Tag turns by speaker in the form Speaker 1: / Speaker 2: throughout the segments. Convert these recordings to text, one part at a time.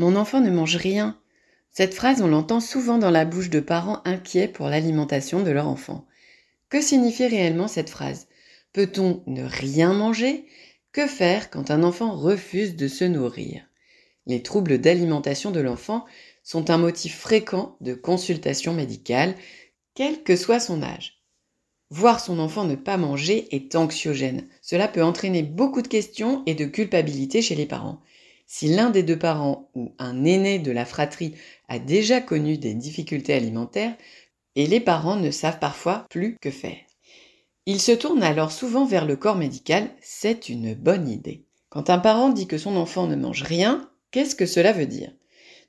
Speaker 1: Mon enfant ne mange rien. Cette phrase, on l'entend souvent dans la bouche de parents inquiets pour l'alimentation de leur enfant. Que signifie réellement cette phrase? Peut-on ne rien manger? Que faire quand un enfant refuse de se nourrir? Les troubles d'alimentation de l'enfant sont un motif fréquent de consultation médicale, quel que soit son âge. Voir son enfant ne pas manger est anxiogène. Cela peut entraîner beaucoup de questions et de culpabilité chez les parents. Si l'un des deux parents ou un aîné de la fratrie a déjà connu des difficultés alimentaires, et les parents ne savent parfois plus que faire. Ils se tournent alors souvent vers le corps médical, c'est une bonne idée. Quand un parent dit que son enfant ne mange rien, qu'est-ce que cela veut dire?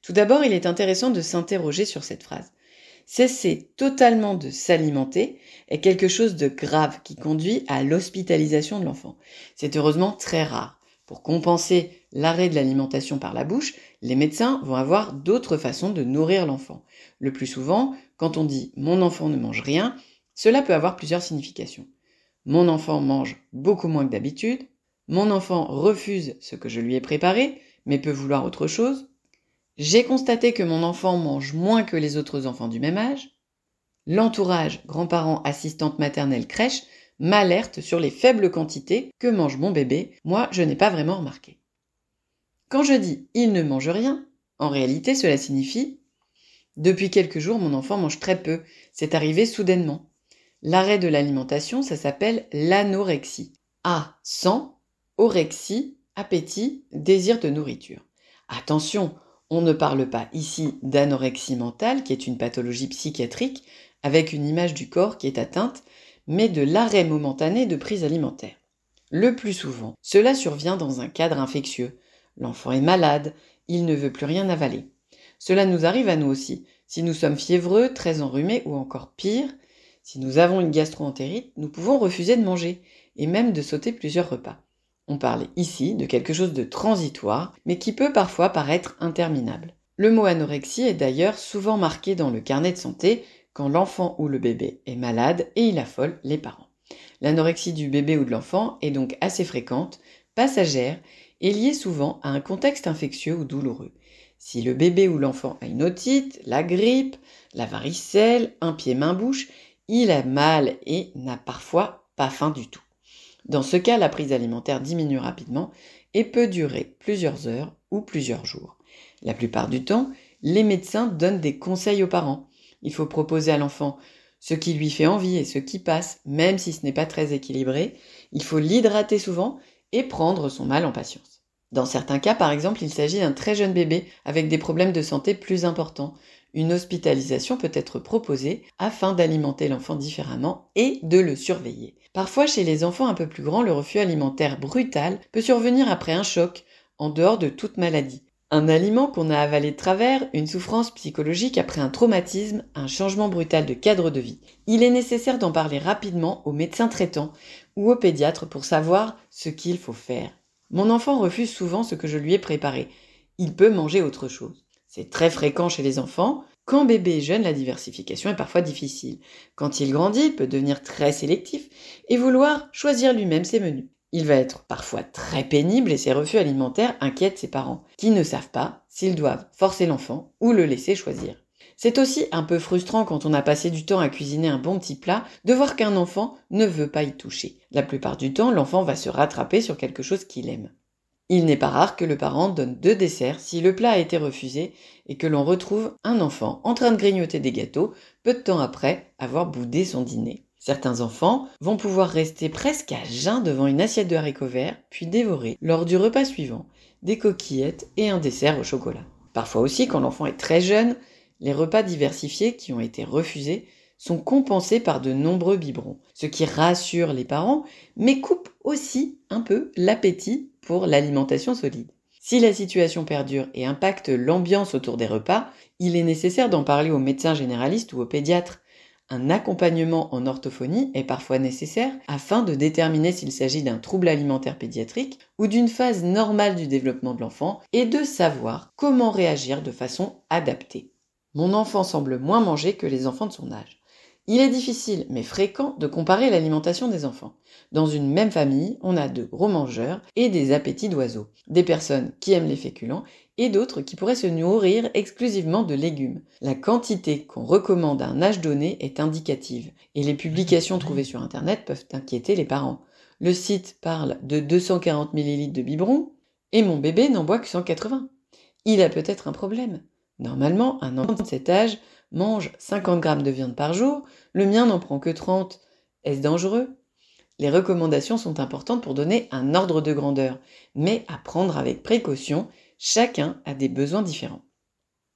Speaker 1: Tout d'abord, il est intéressant de s'interroger sur cette phrase. Cesser totalement de s'alimenter est quelque chose de grave qui conduit à l'hospitalisation de l'enfant. C'est heureusement très rare. Pour compenser l'arrêt de l'alimentation par la bouche, les médecins vont avoir d'autres façons de nourrir l'enfant. Le plus souvent, quand on dit « mon enfant ne mange rien », cela peut avoir plusieurs significations. Mon enfant mange beaucoup moins que d'habitude, mon enfant refuse ce que je lui ai préparé, mais peut vouloir autre chose, j'ai constaté que mon enfant mange moins que les autres enfants du même âge, l'entourage, grands-parents, assistantes maternelles, crèche, m'alerte sur les faibles quantités que mange mon bébé, moi je n'ai pas vraiment remarqué. Quand je dis « il ne mange rien », en réalité cela signifie « depuis quelques jours mon enfant mange très peu, c'est arrivé soudainement ». L'arrêt de l'alimentation, ça s'appelle l'anorexie. A, sans, orexie, appétit, désir de nourriture. Attention, on ne parle pas ici d'anorexie mentale, qui est une pathologie psychiatrique, avec une image du corps qui est atteinte, mais de l'arrêt momentané de prise alimentaire. Le plus souvent, cela survient dans un cadre infectieux. L'enfant est malade, il ne veut plus rien avaler. Cela nous arrive à nous aussi. Si nous sommes fiévreux, très enrhumés ou encore pire, si nous avons une gastro-entérite, nous pouvons refuser de manger et même de sauter plusieurs repas. On parle ici de quelque chose de transitoire, mais qui peut parfois paraître interminable. Le mot anorexie est d'ailleurs souvent marqué dans le carnet de santé quand l'enfant ou le bébé est malade et il affole les parents. L'anorexie du bébé ou de l'enfant est donc assez fréquente, passagère et liée souvent à un contexte infectieux ou douloureux. Si le bébé ou l'enfant a une otite, la grippe, la varicelle, un pied-main-bouche, il a mal et n'a parfois pas faim du tout. Dans ce cas, la prise alimentaire diminue rapidement et peut durer plusieurs heures ou plusieurs jours. La plupart du temps, les médecins donnent des conseils aux parents. Il faut proposer à l'enfant ce qui lui fait envie et ce qui passe, même si ce n'est pas très équilibré. Il faut l'hydrater souvent et prendre son mal en patience. Dans certains cas, par exemple, il s'agit d'un très jeune bébé avec des problèmes de santé plus importants. Une hospitalisation peut être proposée afin d'alimenter l'enfant différemment et de le surveiller. Parfois, chez les enfants un peu plus grands, le refus alimentaire brutal peut survenir après un choc, en dehors de toute maladie. Un aliment qu'on a avalé de travers, une souffrance psychologique après un traumatisme, un changement brutal de cadre de vie. Il est nécessaire d'en parler rapidement au médecin traitant ou au pédiatre pour savoir ce qu'il faut faire. Mon enfant refuse souvent ce que je lui ai préparé. Il peut manger autre chose. C'est très fréquent chez les enfants. Quand bébé est jeune, la diversification est parfois difficile. Quand il grandit, il peut devenir très sélectif et vouloir choisir lui-même ses menus. Il va être parfois très pénible et ses refus alimentaires inquiètent ses parents, qui ne savent pas s'ils doivent forcer l'enfant ou le laisser choisir. C'est aussi un peu frustrant quand on a passé du temps à cuisiner un bon petit plat, de voir qu'un enfant ne veut pas y toucher. La plupart du temps, l'enfant va se rattraper sur quelque chose qu'il aime. Il n'est pas rare que le parent donne 2 desserts si le plat a été refusé et que l'on retrouve un enfant en train de grignoter des gâteaux peu de temps après avoir boudé son dîner. Certains enfants vont pouvoir rester presque à jeun devant une assiette de haricots verts puis dévorer, lors du repas suivant, des coquillettes et un dessert au chocolat. Parfois aussi, quand l'enfant est très jeune, les repas diversifiés qui ont été refusés sont compensés par de nombreux biberons, ce qui rassure les parents, mais coupe aussi un peu l'appétit pour l'alimentation solide. Si la situation perdure et impacte l'ambiance autour des repas, il est nécessaire d'en parler au médecin généraliste ou au pédiatre. Un accompagnement en orthophonie est parfois nécessaire afin de déterminer s'il s'agit d'un trouble alimentaire pédiatrique ou d'une phase normale du développement de l'enfant et de savoir comment réagir de façon adaptée. Mon enfant semble moins manger que les enfants de son âge. Il est difficile, mais fréquent, de comparer l'alimentation des enfants. Dans une même famille, on a de gros mangeurs et des appétits d'oiseaux, des personnes qui aiment les féculents et d'autres qui pourraient se nourrir exclusivement de légumes. La quantité qu'on recommande à un âge donné est indicative, et les publications trouvées sur Internet peuvent inquiéter les parents. Le site parle de 240 ml de biberon, et mon bébé n'en boit que 180. Il a peut-être un problème. Normalement, un enfant de cet âge mange 50 grammes de viande par jour, le mien n'en prend que 30. Est-ce dangereux? Les recommandations sont importantes pour donner un ordre de grandeur, mais à prendre avec précaution, chacun a des besoins différents.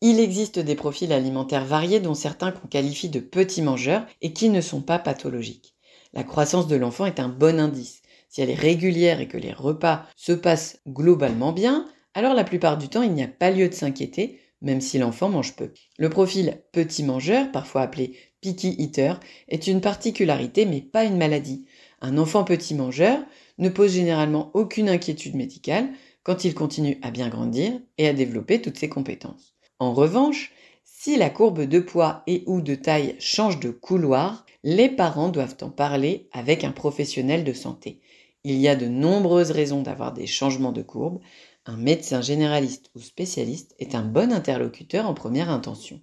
Speaker 1: Il existe des profils alimentaires variés dont certains qu'on qualifie de petits mangeurs et qui ne sont pas pathologiques. La croissance de l'enfant est un bon indice. Si elle est régulière et que les repas se passent globalement bien, alors la plupart du temps il n'y a pas lieu de s'inquiéter, même si l'enfant mange peu. Le profil petit mangeur, parfois appelé picky eater, est une particularité mais pas une maladie. Un enfant petit mangeur ne pose généralement aucune inquiétude médicale quand il continue à bien grandir et à développer toutes ses compétences. En revanche, si la courbe de poids et ou de taille change de couloir, les parents doivent en parler avec un professionnel de santé. Il y a de nombreuses raisons d'avoir des changements de courbe. Un médecin généraliste ou spécialiste est un bon interlocuteur en première intention.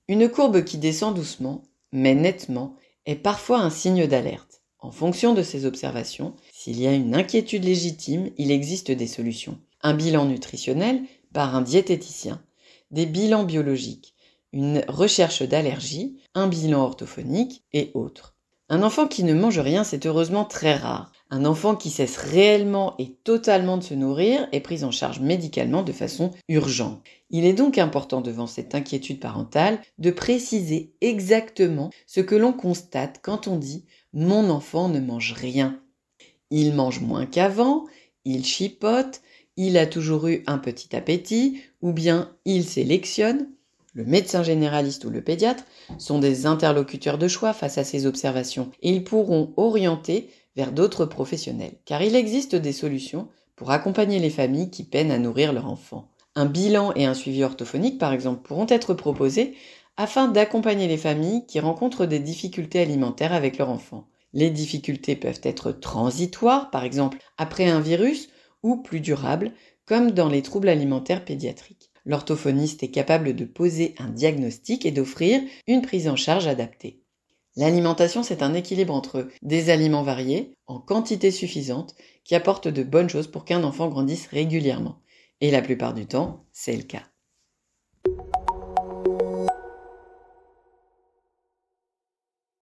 Speaker 1: Une courbe qui descend doucement, mais nettement, est parfois un signe d'alerte. En fonction de ces observations, s'il y a une inquiétude légitime, il existe des solutions. Un bilan nutritionnel par un diététicien, des bilans biologiques, une recherche d'allergie, un bilan orthophonique et autres. Un enfant qui ne mange rien, c'est heureusement très rare. Un enfant qui cesse réellement et totalement de se nourrir est pris en charge médicalement de façon urgente. Il est donc important devant cette inquiétude parentale de préciser exactement ce que l'on constate quand on dit « mon enfant ne mange rien ». Il mange moins qu'avant, il chipote, il a toujours eu un petit appétit ou bien il sélectionne. Le médecin généraliste ou le pédiatre sont des interlocuteurs de choix face à ces observations et ils pourront orienter vers d'autres professionnels, car il existe des solutions pour accompagner les familles qui peinent à nourrir leur enfant. Un bilan et un suivi orthophonique, par exemple, pourront être proposés afin d'accompagner les familles qui rencontrent des difficultés alimentaires avec leur enfant. Les difficultés peuvent être transitoires, par exemple après un virus, ou plus durables, comme dans les troubles alimentaires pédiatriques. L'orthophoniste est capable de poser un diagnostic et d'offrir une prise en charge adaptée. L'alimentation, c'est un équilibre entre des aliments variés, en quantité suffisante, qui apportent de bonnes choses pour qu'un enfant grandisse régulièrement. Et la plupart du temps, c'est le cas.